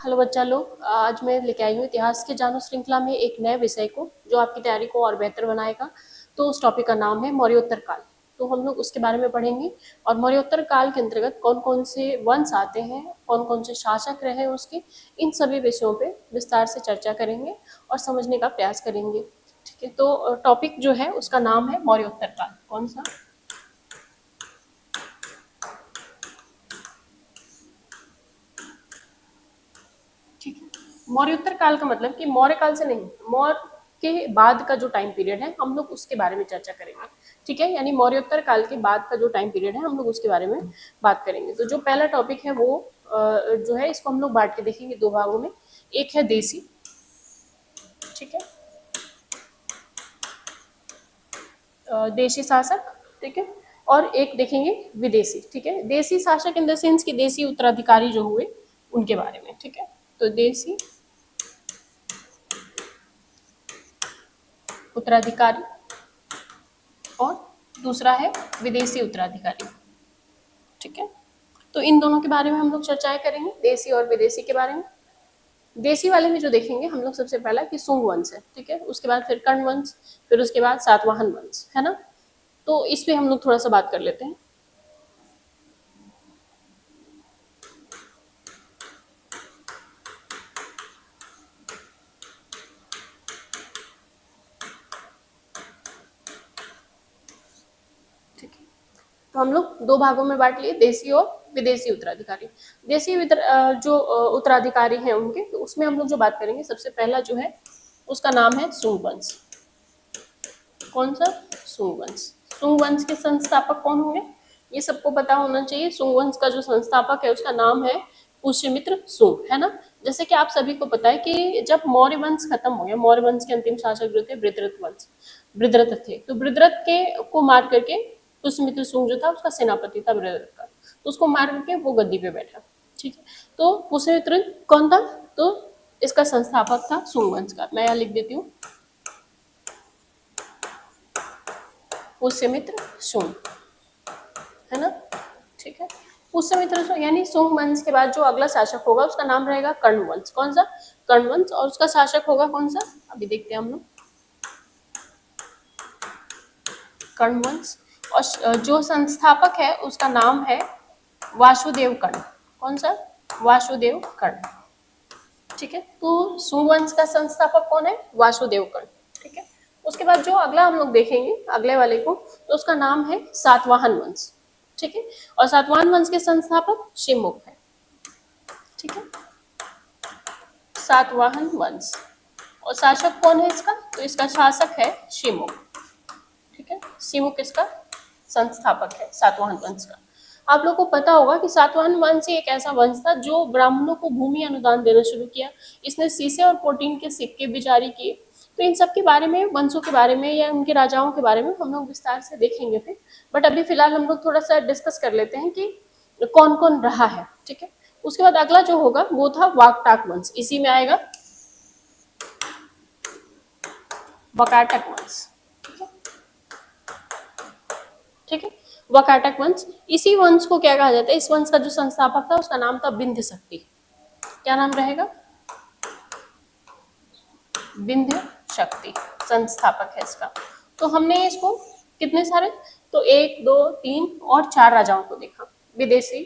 Hello बच्चा लोग, आज मैं लेके आई हूँ इतिहास के जानो श्रृंखला में एक नए विषय को जो आपकी तैयारी को और बेहतर बनाएगा। तो उस टॉपिक का नाम है मौर्योत्तर काल। तो हम लोग उसके बारे में पढ़ेंगे और मौर्योत्तर काल के अंतर्गत कौन कौन से वंश आते हैं, कौन कौन से शासक रहे उसके, इन सभी विषयों पे विस्तार से चर्चा करेंगे और समझने का प्रयास करेंगे। ठीक है, तो टॉपिक जो है उसका नाम है मौर्योत्तर काल। कौन सा? ठीक है, मौर्योत्तर काल का मतलब कि मौर्य काल से नहीं, मौर्य के बाद का जो टाइम पीरियड है हम लोग उसके बारे में चर्चा करेंगे। ठीक है, यानी मौर्योत्तर काल के बाद का जो टाइम पीरियड है हम लोग उसके बारे में बात करेंगे। तो जो पहला टॉपिक है वो जो है इसको हम लोग बांट के देखेंगे दो भागों में। एक है देसी, ठीक है, देशी शासक, ठीक है, और एक देखेंगे विदेशी। ठीक है, देशी शासक इन द सेंस कि देशी उत्तराधिकारी जो हुए उनके बारे में। ठीक है, तो देशी उत्तराधिकारी और दूसरा है विदेशी उत्तराधिकारी। ठीक है, तो इन दोनों के बारे में हम लोग चर्चाएं करेंगे, देशी और विदेशी के बारे में। देशी वाले में जो देखेंगे हम लोग सबसे पहला कि सुंग वंश है। ठीक है, उसके बाद फिर कर्ण वंश, फिर उसके बाद सातवाहन वंश, है ना। तो इस पे हम लोग थोड़ा सा बात कर लेते हैं। ठीक है, तो हम लोग दो भागों में बांट लिए, देशी और विदेशी उत्तराधिकारी। देशी जो उत्तराधिकारी हैं उनके, तो उसमें हम लोग जो बात करेंगे सबसे पहला जो है उसका नाम है सुंग वंश। कौन सा? सुंग वंश। सुंग वंश के संस्थापक कौन होंगे ये सबको पता होना चाहिए। सुंग वंश का जो संस्थापक है उसका नाम है पुष्यमित्र सुंग, है ना। जैसे कि आप सभी को पता है कि जब मौर्य वंश खत्म हो गया, मौर्य वंश के अंतिम शासक जो थे बृहद्रथ वंश, बृहद्रथ थे, तो बृहद्रथ के को मार करके पुष्यमित्र सुंग जो था उसका सेनापति था बृहद्रथ का, तो उसको मार करके वो गद्दी पे बैठा। ठीक है, तो पुष्यमित्र कौन था? तो इसका संस्थापक था सुंग वंश का। मैं यहाँ लिख देती हूँ, पुष्यमित्र सुंग, है ना। ठीक है, पुष्यमित्र सुंग यानी सुंग वंश के बाद जो अगला शासक होगा उसका नाम रहेगा कर्ण वंश। कौन सा? कर्ण वंश। और उसका शासक होगा कौन सा? अभी देखते हैं हम लोग, कर्ण वंश। और जो संस्थापक है उसका नाम है वासुदेव कर्ण। कौन सा? वासुदेव कर्ण। ठीक है, तो सुवंश का संस्थापक कौन है? वासुदेव कर्ण। ठीक है, उसके बाद जो अगला हम लोग देखेंगे अगले वाले को, तो उसका नाम है सातवाहन वंश। ठीक है, और सातवाहन वंश के संस्थापक शिवमुख है। ठीक है, सातवाहन वंश। और शासक कौन है इसका? तो इसका शासक है शिवमुख। ठीक है, शिवमुख इसका संस्थापक है सातवाहन वंश का। आप लोग को पता होगा कि सातवाहन वंश एक ऐसा वंश था जो ब्राह्मणों को भूमि अनुदान देना शुरू किया। इसने सीसे और प्रोटीन के सिक्के भी जारी किए। तो इन सब के बारे में, वंशों के बारे में या उनके राजाओं के बारे में हम लोग विस्तार से देखेंगे फिर। बट अभी फिलहाल हम लोग थोड़ा सा डिस्कस कर लेते हैं कि कौन कौन रहा है। ठीक है, उसके बाद अगला जो होगा वो था वाकटाक वंश। इसी में आएगा वाकाटक वंश। ठीक है, वाकाटक वंश। इसी वंश को क्या कहा जाता है? इस वंश का जो संस्थापक था उसका नाम था विंध्य शक्ति। क्या नाम रहेगा? विंध्य शक्ति संस्थापक है इसका। तो हमने इसको कितने सारे, तो एक दो तीन और चार राजाओं को देखा। विदेशी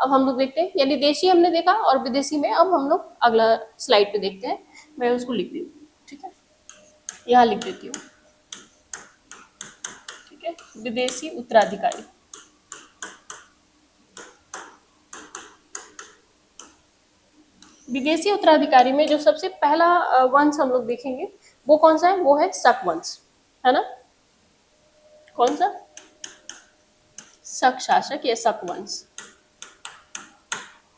अब हम लोग देखते हैं, यानी देशी हमने देखा और विदेशी में अब हम लोग अगला स्लाइड पे देखते हैं। मैं उसको लिख दी हूँ, ठीक है, यहाँ लिख देती हूँ। ठीक है, विदेशी उत्तराधिकारी। विदेशी उत्तराधिकारी में जो सबसे पहला वंश हम लोग देखेंगे वो कौन सा है? वो है शक वंश, है ना। कौन सा? शक शासक या शक वंश।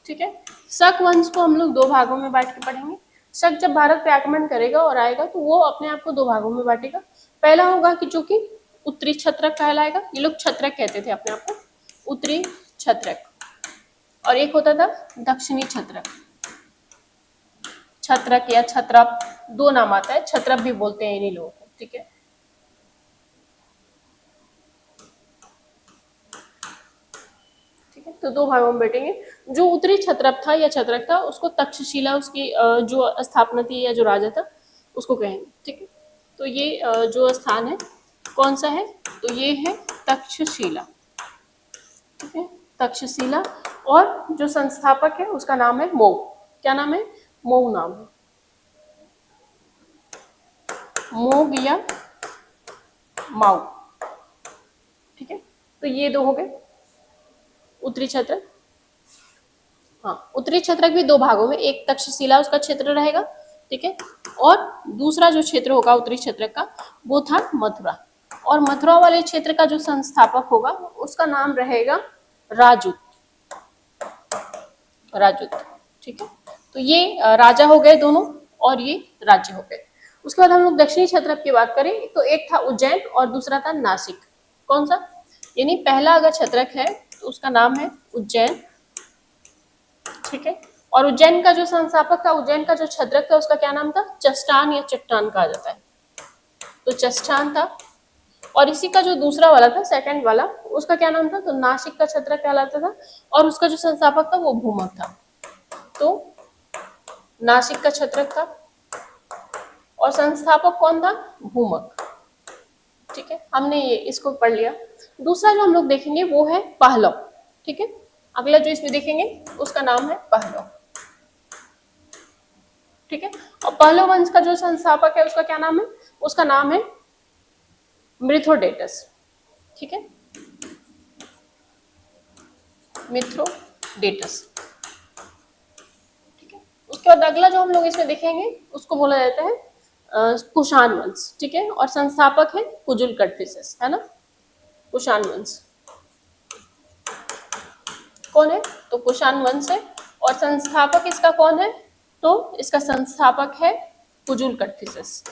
ठीक है, शक वंश को हम लोग दो भागों में बांट के पढ़ेंगे। शक जब भारत पे आक्रमण करेगा और आएगा तो वो अपने आप को दो भागों में बांटेगा। पहला होगा कि जो कि उत्तरी छत्रक कहलाएगा, ये लोग छत्रक कहते थे अपने आप को, उत्तरी छत्रक। और एक होता था दक्षिणी छत्रक। छत्रक या छत्रप दो नाम आता है, छत्रप भी बोलते हैं इन्हीं लोगों को। ठीक है, ठीक है, तो दो भागों में बैठेंगे। जो उत्तरी क्षत्रप था या क्षत्रप था उसको तक्षशिला उसकी जो स्थापना थी या जो राजा था उसको कहेंगे। ठीक है, तो ये जो स्थान है कौन सा है, तो ये है तक्षशिला। ठीक है, तक्षशिला। और जो संस्थापक है उसका नाम है मोग। क्या नाम है, मोग नाम है, मोग या माऊ। ठीक है, तो ये दो हो गए उत्तरी क्षेत्र। हाँ, उत्तरी क्षेत्र भी दो भागों में, एक तक्षशिला उसका क्षेत्र रहेगा, ठीक है, और दूसरा जो क्षेत्र होगा उत्तरी क्षेत्र का वो था मथुरा। और मथुरा वाले क्षेत्र का जो संस्थापक होगा उसका नाम रहेगा राजुत। राजुत। ठीक है, तो ये राजा हो गए दोनों और ये राज्य हो गए। उसके बाद हम लोग दक्षिणी क्षेत्रप की बात करें तो एक था उज्जैन और दूसरा था नासिक। कौन सा, यानी पहला अगर क्षेत्रक है तो उसका नाम है उज्जैन। ठीक है, और उज्जैन का जो संस्थापक था, उज्जैन का जो क्षेत्रक था उसका क्या नाम था, चस्टान या चट्टान कहा जाता है, तो चस्टान था। और इसी का जो दूसरा वाला था, सेकंड वाला, उसका क्या नाम था, तो नासिक का क्षेत्रक कहलाता था और उसका जो संस्थापक था वो भूमक था। तो नासिक का क्षेत्रक था और संस्थापक कौन था, भूमक। ठीक है, हमने ये इसको पढ़ लिया। दूसरा जो हम लोग देखेंगे वो है पहलव। ठीक है, अगला जो इसमें देखेंगे उसका नाम है पहलव। ठीक है, और पहलव वंश का जो संस्थापक है उसका क्या नाम है, उसका नाम है मिथ्रोडेटस। ठीक है, मिथ्रोडेटस। ठीक है, उसके बाद अगला जो हम लोग इसमें देखेंगे उसको बोला जाता है कुषाण वंश। ठीक है, और संस्थापक है कुजुल कटफिसेस, है ना। कुषाण वंश कौन है, तो कुषाण वंश है। और संस्थापक इसका कौन है, तो इसका संस्थापक है कुजुल कटफिसेस।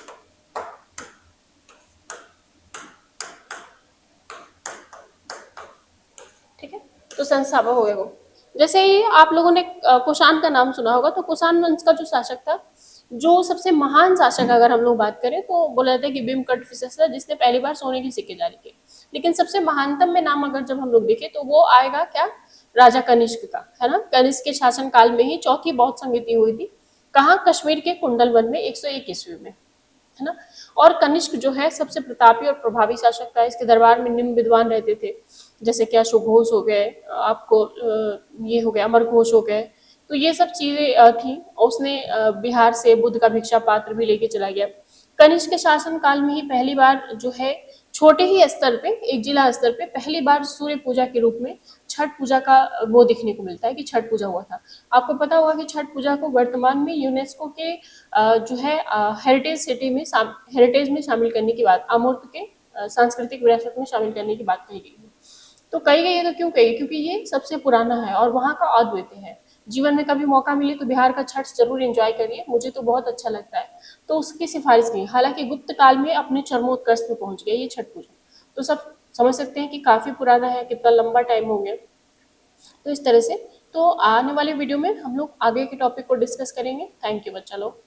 ठीक है, तो संस्थापक हो गए वो। जैसे ही आप लोगों ने कुषाण का नाम सुना होगा, तो कुषाण वंश का जो शासक था, जो सबसे महान शासक अगर हम लोग बात करें तो बोला जाता है कि भीम कटफिसेस था, जिसने पहली बार सोने के सिक्के जारी किए। लेकिन सबसे महानतम में नाम अगर जब हम लोग देखें तो वो आएगा क्या, राजा कनिष्क का, है ना। कनिष्क के शासन काल में ही चौथी बौद्ध संगति हुई थी, कहाँ, कश्मीर के कुंडल वन में 101 ईस्वी में, है ना। और कनिष्क जो है सबसे प्रतापी और प्रभावी शासक था। इसके दरबार में निम्न विद्वान रहते थे, जैसे क्या सुघोष हो गए, आपको ये हो गया अमर घोष हो गए, तो ये सब चीजें थी। उसने बिहार से बुद्ध का भिक्षा पात्र भी लेके चला गया। कनिष्क के शासन काल में ही पहली बार जो है छोटे ही स्तर पे, एक जिला स्तर पे पहली बार सूर्य पूजा के रूप में छठ पूजा का वो देखने को मिलता है कि छठ पूजा हुआ था। आपको पता होगा कि छठ पूजा को वर्तमान में यूनेस्को के जो है हेरिटेज सिटी में हेरिटेज में शामिल करने की बात, अमूर्त के सांस्कृतिक विरासत में शामिल करने की बात कही गई है। तो कही गई है तो क्यों कही, क्योंकि ये सबसे पुराना है और वहाँ का अद्वितीय है। जीवन में कभी मौका मिले तो बिहार का छठ जरूर एंजॉय करिए, मुझे तो बहुत अच्छा लगता है। तो उसकी सिफारिश की, हालांकि गुप्त काल में अपने चरमोत्कर्ष में पहुंच गया ये छठ पूजा। तो सब समझ सकते हैं कि काफी पुराना है, कितना लंबा टाइम हो गया। तो इस तरह से, तो आने वाले वीडियो में हम लोग आगे के टॉपिक को डिस्कस करेंगे। थैंक यू बच्चा लोग।